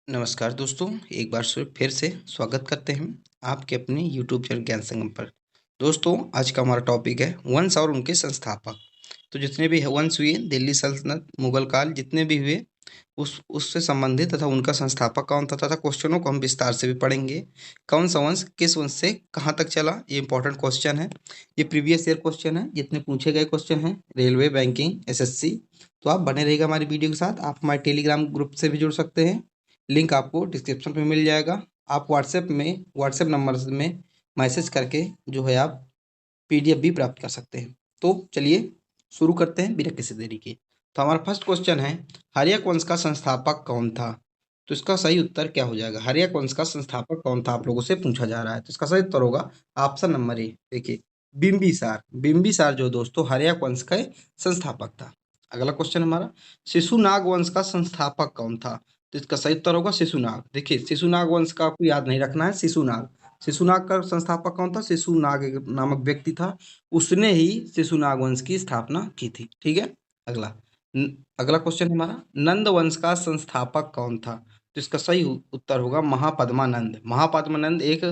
नमस्कार दोस्तों, एक बार फिर से स्वागत करते हैं आपके अपने यूट्यूब चैनल ज्ञान संगम पर। दोस्तों, आज का हमारा टॉपिक है वंश और उनके संस्थापक। तो जितने भी वंश हुए, दिल्ली सल्तनत, मुगल काल जितने भी हुए, उससे संबंधित तथा उनका संस्थापक कौन था तथा क्वेश्चनों को हम विस्तार से भी पढ़ेंगे। कौन सा वंश किस वंश से कहाँ तक चला, ये इंपॉर्टेंट क्वेश्चन है। ये प्रीवियस ईयर क्वेश्चन है, जितने पूछे गए क्वेश्चन हैं, रेलवे, बैंकिंग, एसएससी। तो आप बने रहिएगा हमारी वीडियो के साथ। आप हमारे टेलीग्राम ग्रुप से भी जुड़ सकते हैं, लिंक आपको डिस्क्रिप्शन में मिल जाएगा। आप व्हाट्सएप नंबर में मैसेज करके जो है आप पीडीएफ भी प्राप्त कर सकते हैं। तो चलिए शुरू करते हैं बिना किसी देरी के। तो हमारा फर्स्ट क्वेश्चन है, हर्यक वंश का संस्थापक कौन था? तो इसका सही उत्तर क्या हो जाएगा? हर्यक वंश का संस्थापक कौन था, आप लोगों से पूछा जा रहा है। तो इसका सही उत्तर होगा ऑप्शन नंबर ए। देखिए, बिंबिसार। बिंबिसार जो दोस्तों हर्यक वंश का संस्थापक था। अगला क्वेश्चन हमारा, शिशुनाग वंश का संस्थापक कौन था? तो इसका सही उत्तर होगा शिशुनाग। देखिए, शिशुनाग वंश का आपको याद नहीं रखना है। शिशुनाग, शिशुनाग का संस्थापक कौन था? शिशुनाग एक नामक व्यक्ति था, उसने ही शिशुनाग वंश की स्थापना की थी। ठीक है। अगला अगला क्वेश्चन हमारा, नंद वंश का संस्थापक कौन था? तो इसका सही उत्तर होगा महापद्मानंद। महापद्मानंद एक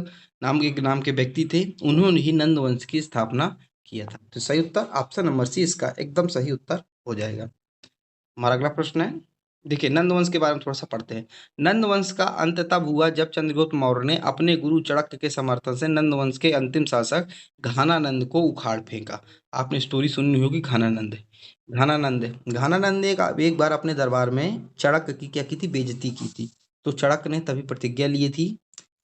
नाम के व्यक्ति थे, उन्होंने ही नंद वंश की स्थापना किया था। तो सही उत्तर ऑप्शन नंबर सी इसका एकदम सही उत्तर हो जाएगा। हमारा अगला प्रश्न है, देखिए नंद वंश के बारे में थोड़ा सा पढ़ते हैं। नंद वंश का अंत तब हुआ जब चंद्रगुप्त मौर्य ने अपने गुरु चाणक्य के समर्थन से नंद वंश के अंतिम शासक घानानंद को उखाड़ फेंका। आपने स्टोरी सुनी होगी घानानंद। घानानंद ने एक बार अपने दरबार में चाणक्य की क्या की थी? बेइज्जती की थी। तो चाणक्य ने तभी प्रतिज्ञा ली थी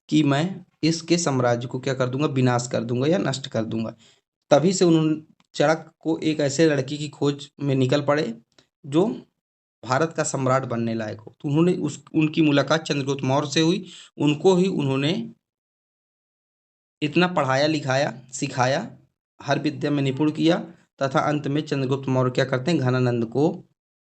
कि मैं इसके साम्राज्य को क्या कर दूंगा? विनाश कर दूंगा या नष्ट कर दूंगा। तभी से उन्होंने चाणक्य को एक ऐसे लड़की की खोज में निकल पड़े जो भारत का सम्राट बनने लायक हो। तो उन्होंने उनकी मुलाकात चंद्रगुप्त मौर्य से हुई। उनको ही उन्होंने इतना पढ़ाया लिखाया सिखाया, हर विद्या में निपुण किया, तथा अंत में चंद्रगुप्त मौर्य क्या करते हैं? घनानंद को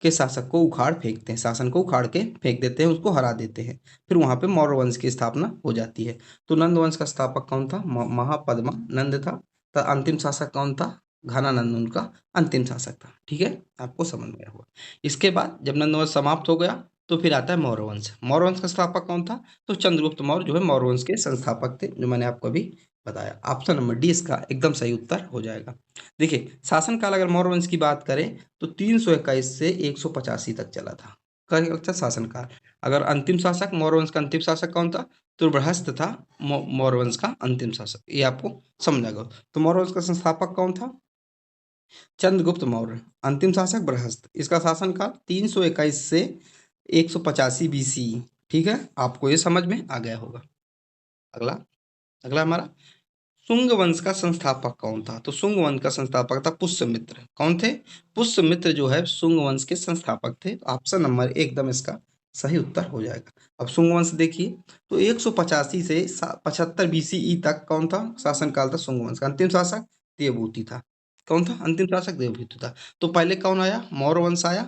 के शासक को उखाड़ फेंकते हैं, शासन को उखाड़ के फेंक देते हैं, उसको हरा देते हैं। फिर वहां पे मौर्य वंश की स्थापना हो जाती है। तो नंद वंश का स्थापक कौन था? महापद्मा नंद था। तो अंतिम शासक कौन था? घनानंद उनका अंतिम शासक था। ठीक है, आपको समझ में आया होगा। इसके बाद जब नंद वंश समाप्त हो गया तो फिर आता है मौर्य वंश। मौर्य वंश का स्थापक कौन था? तो चंद्रगुप्त मौर्य जो है मौर्य वंश के संस्थापक थे, जो मैंने आपको अभी बताया। ऑप्शन नंबर डी इसका एकदम सही उत्तर हो जाएगा। देखिए, शासनकाल अगर मौर्य वंश की बात करें तो 321 से 185 तक चला था। अच्छा शासनकाल। अगर अंतिम शासक मौर्य वंश का अंतिम शासक कौन था? तो बृहस्पति था मौर्य वंश का अंतिम शासक। ये आपको समझ आएगा। तो मौर्य वंश का संस्थापक कौन था? चंद्रगुप्त मौर्य। अंतिम शासक बृहस्पति। इसका शासनकाल 321 से 185 बीसी। ठीक है, आपको ये समझ में आ गया होगा। अगला अगला हमारा, शुंग वंश का संस्थापक कौन था? तो शुंग वंश का संस्थापक था पुष्यमित्र। कौन थे? पुष्यमित्र जो है शुंग वंश के संस्थापक थे। ऑप्शन नंबर एकदम इसका सही उत्तर हो जाएगा। अब शुंग वंश देखिए, तो 185 से 75 बीसीई तक कौन था? शासनकाल था शुंग वंश का। अंतिम शासक देवभूति था। कौन था अंतिम शासक? देवभूति था। तो पहले कौन आया? मौर्य वंश आया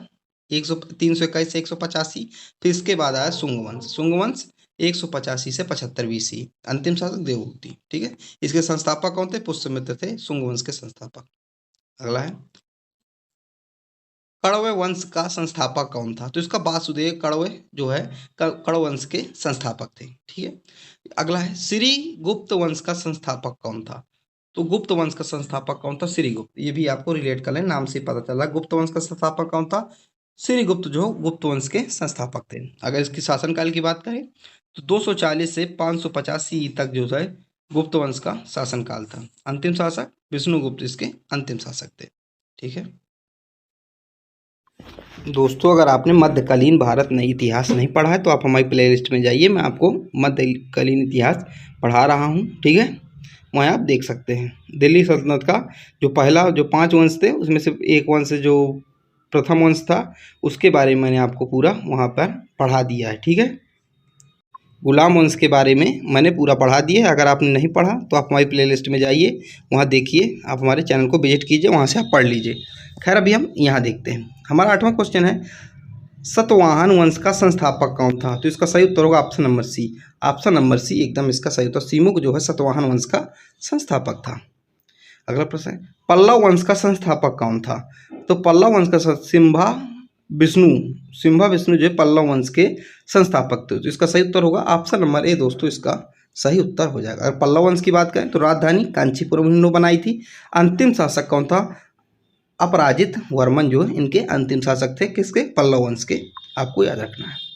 321 से 185। फिर इसके बाद आया शुंग वंश। शुंग वंश 185 से 75 बीसी। अंतिम शासक देवभूति। ठीक है, इसके संस्थापक कौन थे? पुष्यमित्र थे शुंग वंश के संस्थापक। अगला है, कण्व वंश का संस्थापक कौन था? तो इसका वासुदेव कण्व जो है कण्व वंश के संस्थापक थे। ठीक है। अगला है, श्री गुप्त वंश का संस्थापक कौन था? तो गुप्त वंश का संस्थापक कौन था? श्रीगुप्त। ये भी आपको रिलेट कर लें, नाम से पता चला। गुप्त वंश का संस्थापक कौन था? श्रीगुप्त जो गुप्त वंश के संस्थापक थे। अगर इसकी शासनकाल की बात करें तो 240 से 550 सी तक जो है गुप्त वंश का शासनकाल था। अंतिम शासक विष्णुगुप्त इसके अंतिम शासक थे। ठीक है दोस्तों, अगर आपने मध्यकालीन भारत में इतिहास नहीं पढ़ा है तो आप हमारी प्लेलिस्ट में जाइए, मैं आपको मध्यकालीन इतिहास पढ़ा रहा हूँ। ठीक है, वहाँ आप देख सकते हैं। दिल्ली सल्तनत का जो 5 वंश थे उसमें से एक वंश जो प्रथम वंश था उसके बारे में मैंने आपको पूरा वहाँ पर पढ़ा दिया है। ठीक है, गुलाम वंश के बारे में मैंने पूरा पढ़ा दिया है। अगर आपने नहीं पढ़ा तो आप हमारी प्लेलिस्ट में जाइए, वहाँ देखिए, आप हमारे चैनल को विजिट कीजिए, वहाँ से आप पढ़ लीजिए। खैर, अभी हम यहाँ देखते हैं। हमारा 8वां क्वेश्चन है, सतवाहन वंश का संस्थापक कौन था? तो इसका सही उत्तर होगा option number C. Option number C एकदम इसका सही उत्तर। सीमुक जो है सतवाहन वंश का संस्थापक था। अगला प्रश्न है, पल्लव वंश का संस्थापक कौन था? तो पल्लव वंश का शिम्भा विष्णु, सिम्हा विष्णु जो है पल्लव वंश के संस्थापक थे। तो इसका सही उत्तर होगा ऑप्शन नंबर ए दोस्तों, इसका सही उत्तर हो जाएगा। अगर पल्लव वंश की बात करें तो राजधानी कांचीपुरम इन्होंने बनाई थी। अंतिम शासक कौन था? अपराजित वर्मन जो है इनके अंतिम शासक थे, किसके? पल्लव वंश के, आपको याद रखना है।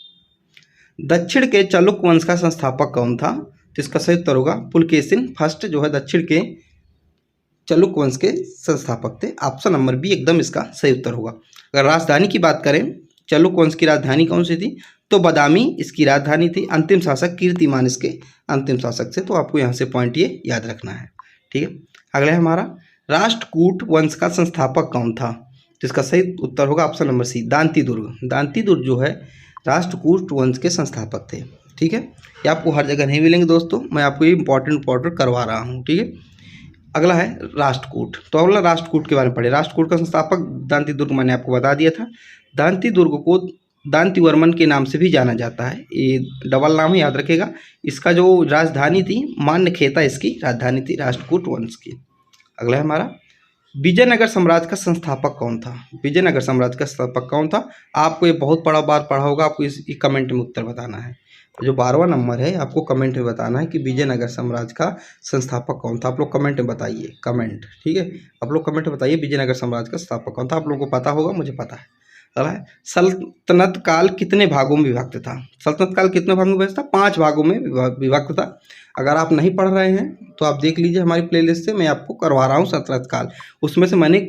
दक्षिण के चालुक्य वंश का संस्थापक कौन था? तो इसका सही उत्तर होगा पुलकेशिन फर्स्ट जो है दक्षिण के चालुक्य वंश के संस्थापक थे। ऑप्शन नंबर बी एकदम इसका सही उत्तर होगा। अगर राजधानी की बात करें, चालुक्य वंश की राजधानी कौन सी थी? तो बादामी इसकी राजधानी थी। अंतिम शासक कीर्तिमान इसके अंतिम शासक थे। तो आपको यहाँ से पॉइंट ये याद रखना है, ठीक है। अगला है हमारा, राष्ट्रकूट वंश का संस्थापक कौन था? तो इसका सही उत्तर होगा ऑप्शन नंबर सी दांती दुर्ग। दांती दुर्ग जो है राष्ट्रकूट वंश के संस्थापक थे, ठीक है। ये आपको हर जगह नहीं मिलेंगे दोस्तों, मैं आपको ये इंपॉर्टेंट करवा रहा हूँ, ठीक है। अगला है राष्ट्रकूट। तो अगला राष्ट्रकूट के बारे में पढ़े। राष्ट्रकूट का संस्थापक दांती दुर्ग मैंने आपको बता दिया था। दांती दुर्ग को दांती वर्मन के नाम से भी जाना जाता है, ये डबल नाम है, याद रखेगा। इसका जो राजधानी थी मान्यखेता इसकी राजधानी थी राष्ट्रकूट वंश की। अगला है हमारा, विजयनगर साम्राज्य का संस्थापक कौन था? विजयनगर साम्राज्य का संस्थापक कौन था? आपको ये बहुत बड़ा बार पढ़ा होगा, आपको इस कमेंट में उत्तर बताना है। जो 12वां नंबर है आपको कमेंट में बताना है कि विजयनगर साम्राज्य का संस्थापक कौन था। आप लोग कमेंट में बताइए, कमेंट, ठीक है। आप लोग कमेंट में बताइए विजयनगर साम्राज्य का संस्थापक कौन था। आप लोगों को पता होगा, मुझे पता है। अगला है, सल्तनत काल कितने भागों में विभक्त था? सल्तनत काल कितने भागों में विभक्त था? 5 भागों में विभक्त था। अगर आप नहीं पढ़ रहे हैं तो आप देख लीजिए हमारी प्लेलिस्ट से, मैं आपको करवा रहा हूँ सल्तनत काल। उसमें से मैंने,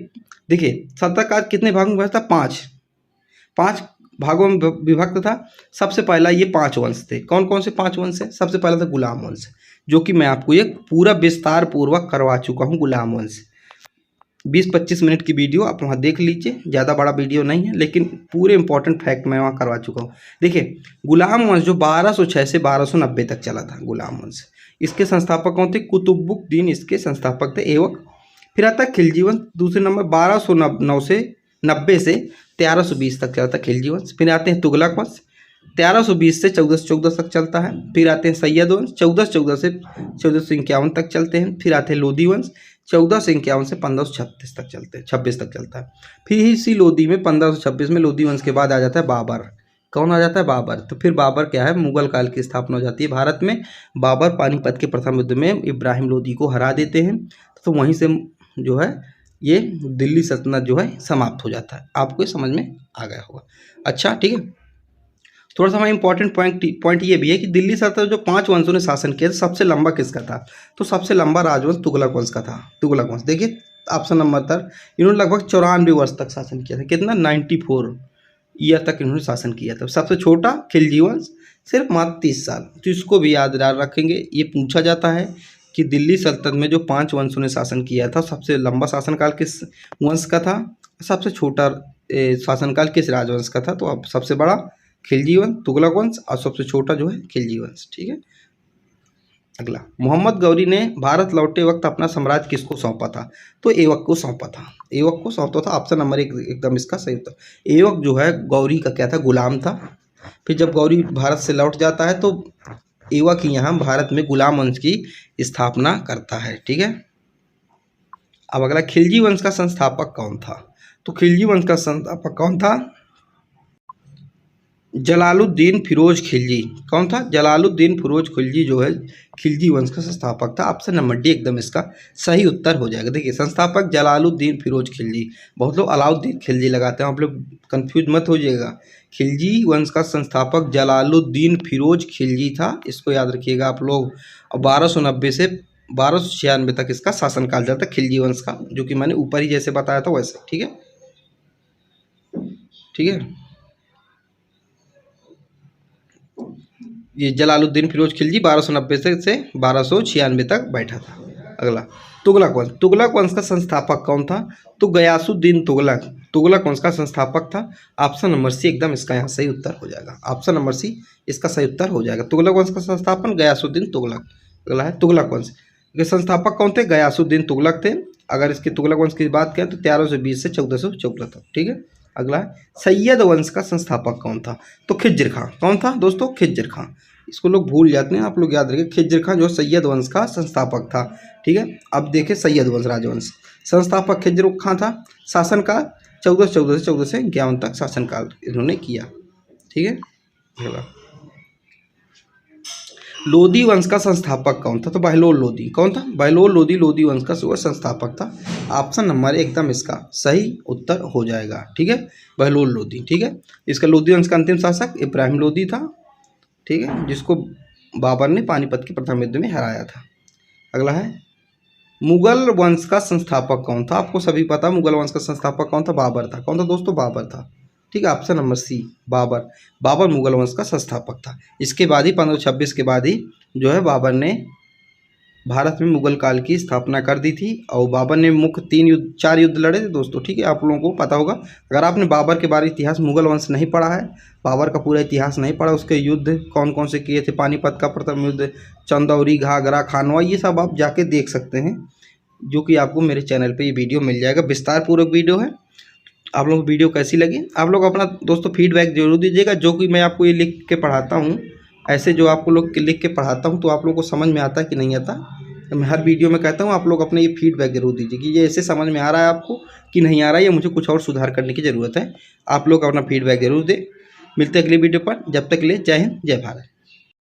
देखिए सल्तनत काल कितने भागों में विभक्त था? 5 भागों में विभक्त था। सबसे पहला ये 5 वंश थे। कौन कौन से 5 वंश है? सबसे पहला था गुलाम वंश, जो कि मैं आपको ये पूरा विस्तार पूर्वक करवा चुका हूँ। गुलाम वंश 20-25 मिनट की वीडियो आप वहाँ देख लीजिए, ज़्यादा बड़ा वीडियो नहीं है, लेकिन पूरे इंपॉर्टेंट फैक्ट मैं वहाँ करवा चुका हूँ। देखिए गुलाम वंश जो 1206 से 1290 तक चला था, गुलाम वंश, इसके संस्थापक कौन थे? कुतुबुद्दीन इसके संस्थापक थे, एवं फिर आता खिलजी वंश दूसरे नंबर 1209 से 90 से 1320 तक चलता है खिलजी वंश। फिर आते हैं तुगलक वंश 1320 से 1414 तक चलता है। फिर आते हैं सैयद वंश 1414 से 1451 तक चलते हैं। फिर आते हैं लोधी वंश 1451 से 1536 तक चलते हैं, 26 तक चलता है। फिर इसी लोधी में 1526 में लोधी वंश के बाद आ जाता है बाबर। कौन आ जाता है? बाबर। तो फिर बाबर क्या है? मुगल काल की स्थापना हो जाती है भारत में। बाबर पानीपत के प्रथम युद्ध में इब्राहिम लोधी को हरा देते हैं, तो वहीं से जो है ये दिल्ली सल्तनत जो है समाप्त हो जाता है। आपको ये समझ में आ गया होगा। अच्छा, ठीक है। थोड़ा सा हमारा इंपॉर्टेंट पॉइंट ये भी है कि दिल्ली सल्तनत जो 5 वंशों ने शासन किया था, सबसे लंबा किसका था? तो सबसे लंबा राजवंश तुगलक वंश का था। तुगलक वंश, देखिए ऑप्शन नंबर तर इन्होंने लगभग 94 वर्ष तक शासन किया था। कितना? 94 ईयर तक इन्होंने शासन किया था। सबसे छोटा खिलजी वंश सिर्फ मात्र 30 साल। तो इसको भी याद रखेंगे, ये पूछा जाता है कि दिल्ली सल्तनत में जो 5 वंशों ने शासन किया था, सबसे लंबा शासनकाल किस वंश का था? सबसे छोटा शासनकाल किस राजवंश का था? तो अब सबसे बड़ा खिलजी वंश, तुगलक वंश, और सबसे छोटा जो है खिलजी वंश, ठीक है। अगला, मोहम्मद गौरी ने भारत लौटे वक्त अपना साम्राज्य किसको सौंपा था? तो एवक को सौंपा था। एवक को सौंपा था, ऑप्शन नंबर 1 एकदम इसका सही उत्तर। एवक जो है गौरी का क्या था? गुलाम था। फिर जब गौरी भारत से लौट जाता है तो एवक ही यहाँ भारत में गुलाम वंश की स्थापना करता है, ठीक है। अब अगला, खिलजी वंश का संस्थापक कौन था? तो खिलजी वंश का संस्थापक कौन था? जलालुद्दीन फिरोज खिलजी। कौन था? जलालुद्दीन फिरोज खिलजी जो है खिलजी वंश का संस्थापक था। ऑप्शन नंबर डी एकदम इसका सही उत्तर हो जाएगा। देखिए संस्थापक जलालुद्दीन फिरोज खिलजी, बहुत लोग अलाउद्दीन खिलजी लगाते हैं, आप लोग कंफ्यूज मत हो जाइएगा। खिलजी वंश का संस्थापक जलालुद्दीन फिरोज खिलजी था, इसको याद रखिएगा आप लोग। और 1290 से 1296 तक इसका शासनकाल चलता खिलजी वंश का, जो कि मैंने ऊपर ही जैसे बताया था वैसे, ठीक है, ठीक है। ये जलालुद्दीन फिरोज खिलजी 1290 से 1296 तक बैठा था। अगला, तुगलक वंश। तुगलक वंश का संस्थापक कौन था? तो गयासुद्दीन तुगलक तुगलक वंश का संस्थापक था। ऑप्शन नंबर सी एकदम इसका यहाँ सही उत्तर हो जाएगा। ऑप्शन नंबर सी इसका सही उत्तर हो जाएगा। तुगलक वंश का संस्थापन गयासुद्दीन तुगलक। अगला है तुगलक वंश के संस्थापक कौन थे? गयासुद्दीन तुगलक थे। अगर इसके तुगलक वंश की बात करें तो 1320 से 1414 तक, ठीक है। अगला है सैयद वंश का संस्थापक कौन था? तो खिज्र खां। कौन था दोस्तों? खिज्र खां। इसको लोग भूल जाते हैं, आप लोग याद रखिए। खिज्र खां जो सैयद वंश का संस्थापक था, ठीक है। अब देखें सैयद वंश राजवंश, संस्थापक खिज्र खां था। शासन का 1414 से 51 तक शासनकाल इन्होंने किया। ठीक है। लोदी वंश का संस्थापक कौन था? तो बहलोल लोदी। कौन था? बहलोल लोदी लोदी वंश का संस्थापक था। ऑप्शन नंबर एकदम इसका सही उत्तर हो जाएगा। ठीक है, बहलोल लोदी। ठीक है, इसका लोदी वंश का अंतिम शासक इब्राहिम लोदी था। ठीक है, जिसको बाबर ने पानीपत के प्रथम युद्ध में हराया था। अगला है मुगल वंश का संस्थापक कौन था? आपको सभी पता मुगल वंश का संस्थापक कौन था? बाबर था। कौन था दोस्तों? बाबर था। ठीक है, option number C Babur. Babur Mughal वंश का संस्थापक था। इसके बाद ही 1526 के बाद ही जो है बाबर ने भारत में मुगल काल की स्थापना कर दी थी। और बाबर ने मुख्य 4 युद्ध लड़े थे दोस्तों। ठीक है, आप लोगों को पता होगा। अगर आपने बाबर के बारे इतिहास मुगल वंश नहीं पढ़ा है, बाबर का पूरा इतिहास नहीं पढ़ा, उसके युद्ध कौन कौन से किए थे, पानीपत का प्रथम युद्ध, चंदौरी, घाघरा, खानवा, ये सब आप जाके देख सकते हैं, जो कि आपको मेरे चैनल पे ये वीडियो मिल जाएगा। विस्तार पूर्वक वीडियो है। आप लोगों को वीडियो कैसी लगी? आप लोग अपना दोस्तों फीडबैक जरूर दीजिएगा। जो कि मैं आपको ये लिख के पढ़ाता हूँ, ऐसे जो आपको लोग लिख के पढ़ाता हूँ, तो आप लोगों को समझ में आता है कि नहीं आता। तो मैं हर वीडियो में कहता हूँ आप लोग अपने ये फीडबैक जरूर दीजिए कि ये ऐसे समझ में आ रहा है आपको कि नहीं आ रहा है, या मुझे कुछ और सुधार करने की ज़रूरत है। आप लोग अपना फीडबैक जरूर दें। मिलते हैं अगली वीडियो पर। जब तक के लिए जय हिंद, जय भारत।